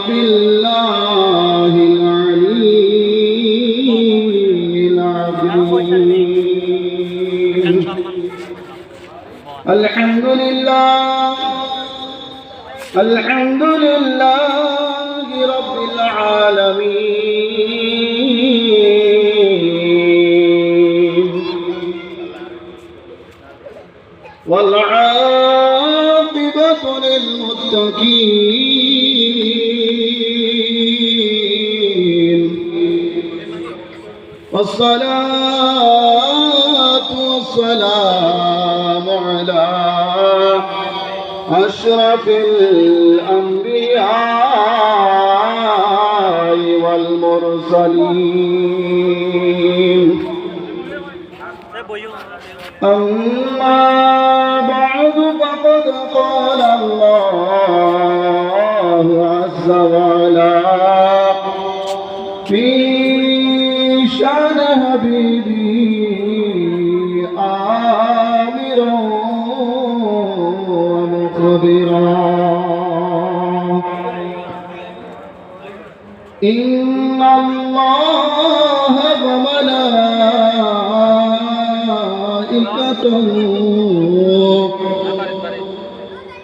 بالله العلي العظيم. الحمد لله رب العالمين، والعاقبة للمتقين، والصلاة والسلام على أشرف الأنبياء والمرسلين. أما بعد فقد قال الله عز وجل في شأن حبيبي آمرا ومخبرا: إن الله وملائكته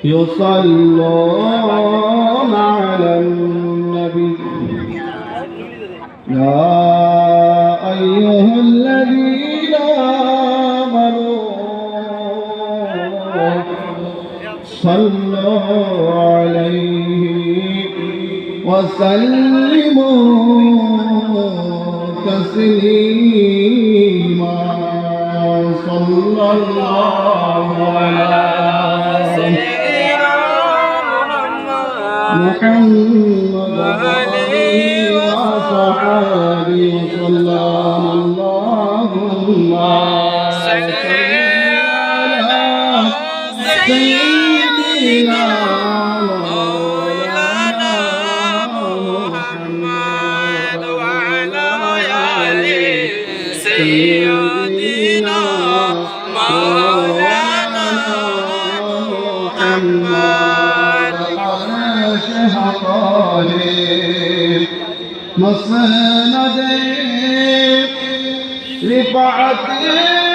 يصلون على النبي يا أيها الذين آمنوا صلوا عليه وسلموا تسليما. صلى الله على سيدنا محمد وآله وصحبه وسلم. اللهم صل على سيدنا مولانا محمد وعلى آل سيدنا مولانا محمد على شهقائه مسند رفعت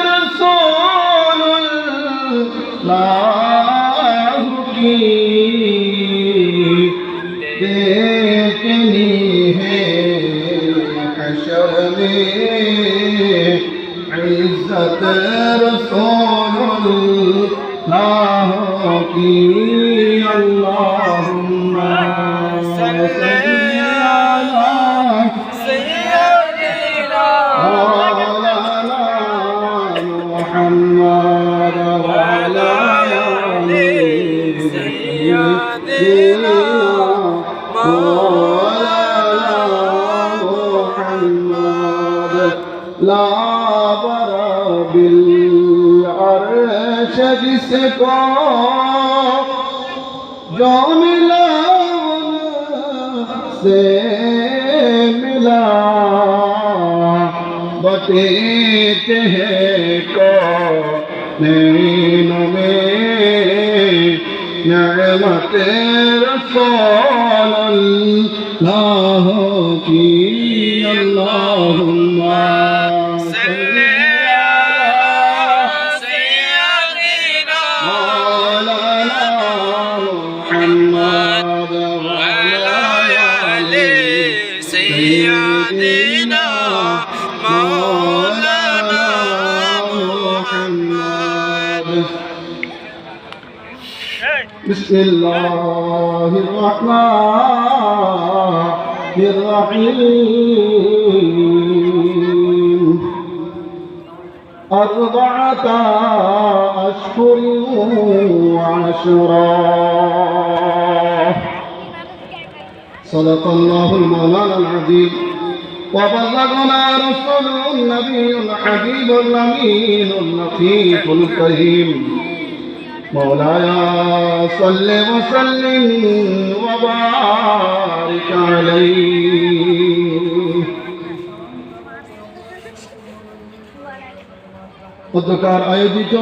رسول الله کی دیکھنی ہے حشر میں عزت رسول اللہ کی. اللہم صلی محمد وعلى آل سيدنا مولانا محمد. لا برا بالعرش جس کو جو ملا سے ملا بتیتے ہیں کونین میں نعمت رسول اللہ کی. اللہم صل علی سیدنا مولانا محمد وعلى آل سيدنا مولانا محمد. بسم الله الرحمن الرحيم. 4 أشهر وعشرا. صدق الله المولانا العظيم وبلغنا رسوله النبي الحبيب الأمين اللطيف الكريم. مولاي صل وسلم وبارك عليه. অধ্যকার আয়োজিত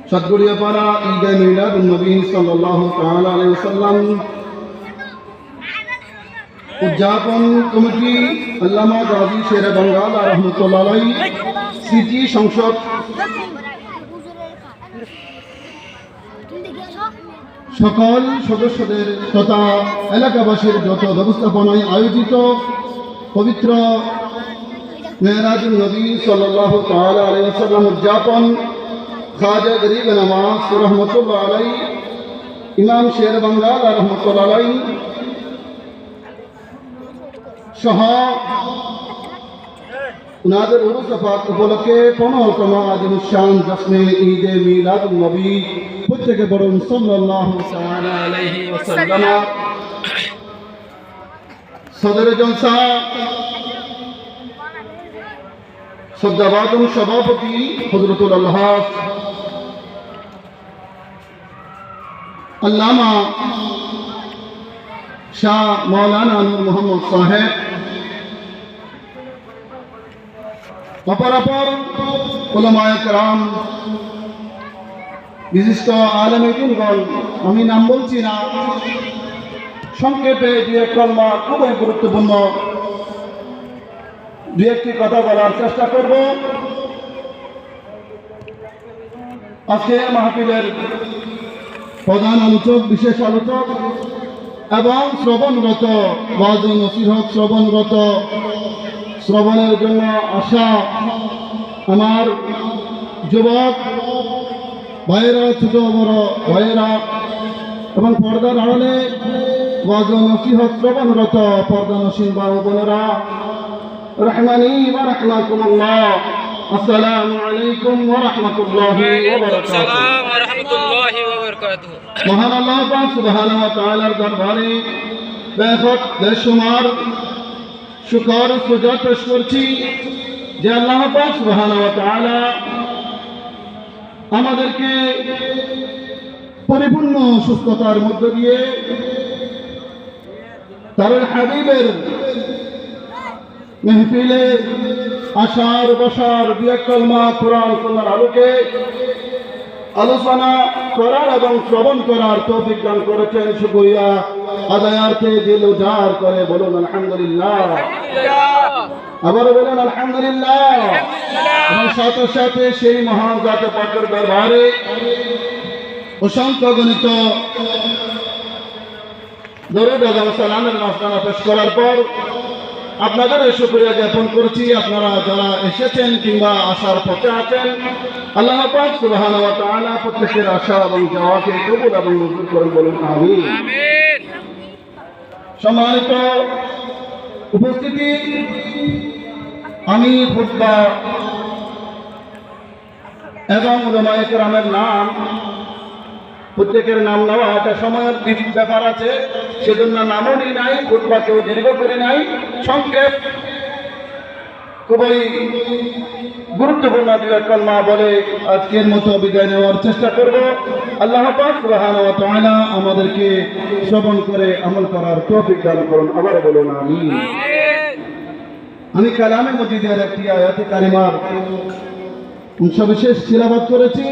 সাতগড়িয়াপাড়া ঈদে মিলাদুন নবী সাল্লাল্লাহু তাআলা আলাইহি ওয়াসাল্লাম উদযাপন কমিটি আল্লামা গাজী শেরে বাঙ্গাল রহমতুল্লাহ আলাইহি সিটি সংসদ সকল সদস্যদের তথা এলাকাবাসীর যত ব্যবস্থাপনায় আয়োজিত পবিত্র মেহরাজুন নবী সাল্লাল্লাহু তাআলা আলাইহি ওয়াসাল্লাম উদযাপন খাজা গরিব নওয়াজ রহমতুল্লাহ আলাইহি ইমাম শের বাঙ্গাল রহমতুল্লাহ আলাইহি সহ উনাদের উরুস পাক উপলক্ষে 15তম আজিমুশ শান জশ্নে ঈদে মিলাদুন নবী প্রত্যেকে বরং সাল্লাল্লাহু তাআলা আলাইহি ওয়াসাল্লাম সদর জলসা শ্রদ্ধাভাজন সভাপতি হযরতুল আলহাজ আল্লামা শাহ মাওলানা নূর মোহাম্মদ সাহেব অপরাপর উলামায়ে কেরাম বিশিষ্ট আলেমে দ্বীনগণ আমি নাম বলছি না সংক্ষেপে দু এক কলমা খুবই গুরুত্বপূর্ণ দু একটি কথা বলার চেষ্টা করব আজকে মাহফিলের প্রধান আলোচক বিশেষ আলোচক এবং শ্রবণরত ওয়াজ ও নসিহত শ্রবণের জন্য আসা আমার যুবক ভাইয়েরা ছোট বড় ভাইয়েরা এবং পর্দার আড়ালে ওয়াজ ও নসিহত শ্রবণরত পর্দানসীন বা বোনেরা রহমানি ওয়া রাহমাতুল্লাহ আসসালামু আলাইকুম ওয়া রাহমাতুল্লাহি ওয়া বারাকাতুহু মহান আল্লাহ পাক সুবহানাহু ওয়া তাআলার দরবারে বেখত বেশুমার শুকর সুজা পেশ করছি যে আল্লাহ পাক সুবহানাহু ওয়া তাআলা আমাদেরকে পরিপূর্ণ সুস্থতার মধ্য দিয়ে তার হাবিবের মেহফিলে আসার বসার দু এক কলমা কোরআন সুন্নাহর আলোকে আলোচনা করার এবং শ্রবণ করার তৌফিক দান করেছেন। শুকরিয়া আদায়ার্থে দিল উজাড় করে বলুন আলহামদুলিল্লাহ। আবারও বলুন আলহামদুলিল্লাহ। এবং সাথে সাথে সেই মহান জাতে পাকের দরবারে অসংখ্য গণিত দরুদ এবং সালামের মাসনামা পেশ করার পর আপনাদের শুকরিয়া জ্ঞাপন করছি। আপনারা যারা এসেছেন কিংবা আসার পথে আছেন, আল্লাহ পাক সুবহানাহু ওয়া তাআলা প্রত্যেকের আশা এবং যাওয়াকে কবুল এবং মঞ্জুর করুন বলুন আমিন। সম্মানিত উপস্থিতি, আমি খুতবা এবং উলামায়ে কেরামের নাম প্রত্যেকের নাম নেওয়া একটা সময়ের ব্যাপার আছে, সেজন্য নামও নিই নাই, খুতবাকেও দীর্ঘ করে নাই, সংক্ষেপ খুবই গুরুত্বপূর্ণ দু এক কলমা বলে আজকের মতো বিদায় নেওয়ার চেষ্টা করব। আল্লাহ পাক সুবহানাহু ওয়া তাআলা আমাদেরকে শ্রবণ করে আমল করার তৌফিক দান করুন। আবার বলুন আমিন। আমি কালামে মজিদের একটি আয়াতে কারিমার অংশবিশেষ তিলাওয়াত করেছি।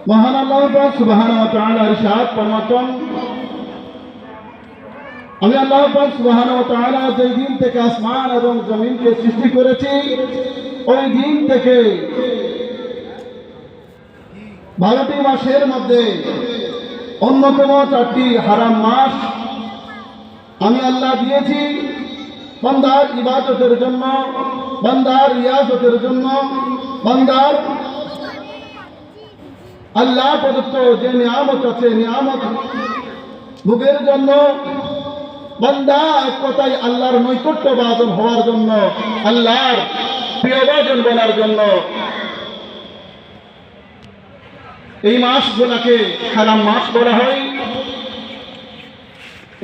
মহান আল্লাহ পাক সুবহানাহু ওয়া তাআলা ইরশাদ ফরমাতেন, আমি আল্লাহ পাক সুবহানাহু ওয়া তাআলা যেই দিন থেকে আসমান এবং জমিনকে সৃষ্টি করেছি, ওই দিন থেকে 12টি মাসের মধ্যে অন্যতম 4টি হারাম মাস আমি আল্লাহ দিয়েছি বান্দার ইবাদতের জন্য, বান্দার রিয়াজতের জন্য, বান্দার আল্লাহ প্রদত্ত যে নিয়ামত আছে নিয়ামত ভোগের জন্য, বান্দা এক কথায় আল্লাহর নৈকট্যবাদন হওয়ার জন্য, আল্লাহর প্রিয়ভাজন বলার জন্য এই মাসগুলোকে হারাম মাস বলা হয়।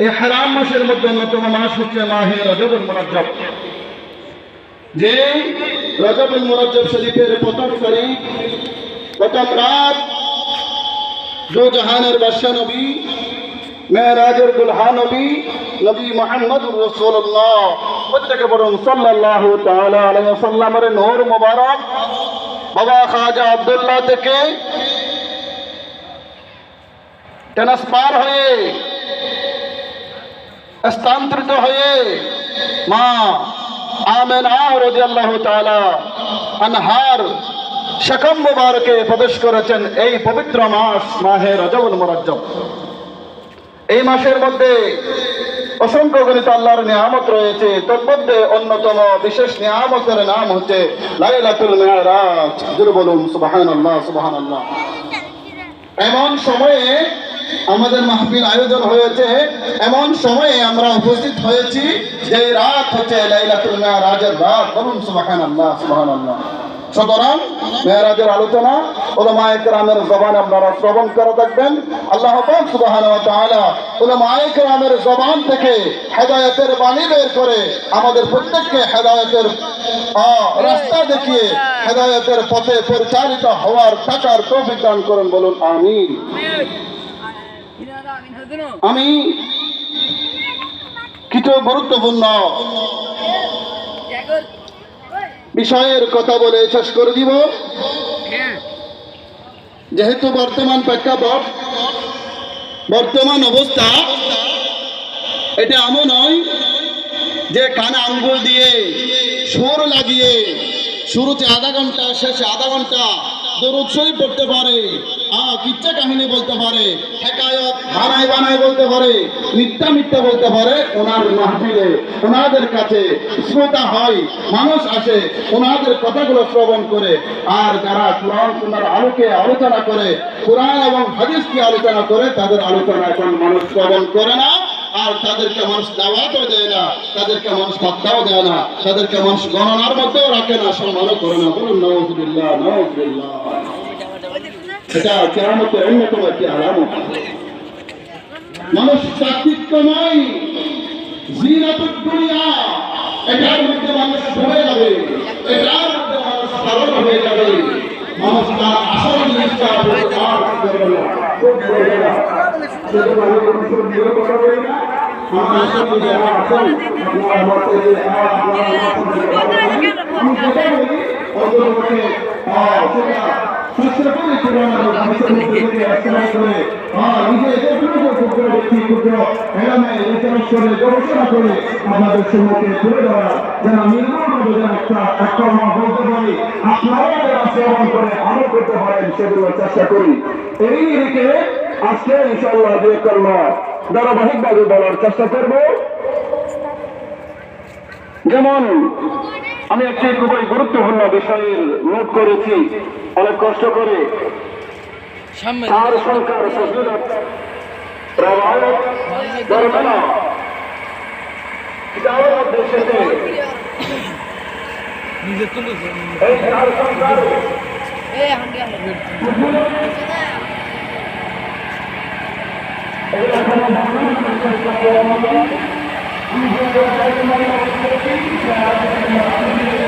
এই হারাম মাসের মধ্যে অন্যতম মাস হচ্ছে মাহে রজবুল মুরাজ্জব। যে রজবুল মুরাজ্জব শরীফের প্রথম তারিখ, প্রথম রাত দো জাহানের বাদশা নবী মেরাজের দুলহা নবী নবী মুহাম্মদুর রাসূলুল্লাহ প্রত্যেকে বলুন সাল্লাল্লাহু তাআলা আলাইহি ওয়াসাল্লামের নূর মুবারক বাবা খাজা আব্দুল্লাহ থেকে ট্রান্সফার হয়ে স্থানান্তরিত হয়ে মা আমেনা রাদিয়াল্লাহু তাআলা আনহার শাকম মুবারকে প্রবেশ করেছেন এই পবিত্র মাস মাহে রজবুল মুরাজ্জব। এই মাসের মধ্যে অসংখ্য গণিত আল্লাহর নিয়ামত রয়েছে, তোর মধ্যে অন্যতম বিশেষ নিয়ামতের নাম হচ্ছে লাইলাতুল মিরাজ। জোরে বলুন সুবহানাল্লাহ, সুবহানাল্লাহ। এমন সময়ে আমাদের মাহফিল আয়োজন হয়েছে, এমন সময়ে আমরা উপস্থিত হয়েছি যে রাত হচ্ছে লাইলাতুল মিরাজের রাত। বলুন সুবহানাল্লাহ, সুবহানাল্লাহ। সুতরাং মেরাজের আলোচনা উলামায়ে কেরামের জবানে আপনারা শ্রবণ করে থাকবেন। আল্লাহ পাক সুবহানাহু ওয়া তাআলা উলামায়ে কেরামের জবান থেকে হেদায়েতের বাণী বের করে আমাদের প্রত্যেককে হেদায়েতের রাস্তা দেখিয়ে হেদায়েতের পথে পরিচালিত হওয়ার থাকার তৌফিক দান করুন। বলুন আমিন। আমি কিছু গুরুত্বপূর্ণ বিষয়ের কথা বলে শেষ করে দিব। যেহেতু বর্তমান প্রেক্ষাপট, বর্তমান অবস্থা এটা এমন নয় যে কানে আঙ্গুল দিয়ে সুর লাগিয়ে শুরুতে আধা ঘন্টা শেষে আধা ঘন্টা দরুদ শরীফ পড়তে পারে, কিচ্ছা কাহিনী বলতে পারে, হেকায়ত বানায় বানায় বলতে পারে, মিথ্যা মিথ্যা বলতে পারে। ওনার মাহফিলে ওনাদের কাছে শ্রোতা হয়, মানুষ আসে, ওনাদের কথাগুলো শ্রবণ করে। আর যারা কোরআন সুন্নাহর আলোকে আলোচনা করে, কোরআন এবং হাদিসকে আলোচনা করে, তাদের আলোচনা এখন মানুষ শ্রবণ করে না। আর তাদেরকে মানুষ দাওয়াতও দেয় না, তাদেরকে মানুষ পাত্তাও দেয় না, তাদেরকে মানুষ গণনার মধ্যেও রাখে না, সম্মানও করে না। বলুন নাউযুবিল্লাহ, নাউযুবিল্লাহ। এটা কিয়ামতের অন্যতম একটি আলামত। মানুষ চাকচিক্য নয়, জিনাতুদ দুনিয়া, এটার মধ্যে মানুষ ডুবে যাবে, এটার মধ্যে মানুষ পাগল হয়ে যাবে। মানুষ তার আসল জিনিসটা প্রকাশ করবে না, করবে না। যদি আমি কোনো বিরোধ করি না, আমার সাথে যারা আছেন আপনারা মতে আমি কথা বলি অন্তর্গত সেটা চেষ্টা করি পুরানো মানুষের মধ্যে থেকে আলোচনা করে নিজে এতটুকু ক্ষুদ্র ব্যক্তি ক্ষুদ্র এলামে রিসার্চ করে গবেষণা করে আপনাদের সম্মুখে তুলে ধরা যেন নির্মলভাবে যেন একটা বলতে পারি, আপনারাও যারা শ্রবণ করে আমল করতে পারেন সেগুলো চেষ্টা করি। এই রেখে আজকে ইনশাআল্লাহ যে কর্মা ধারাবাহিকভাবে বলার চেষ্টা করব। যেমন আমি একটি খুবই গুরুত্বপূর্ণ বিষয়ের নোট করেছি, অনেক কষ্ট করে তার সংখ্যার ফজিলত প্রভাবক বর্ণনা কিতাবের মধ্যে এসেছে। এই চার সংখ্যার আমি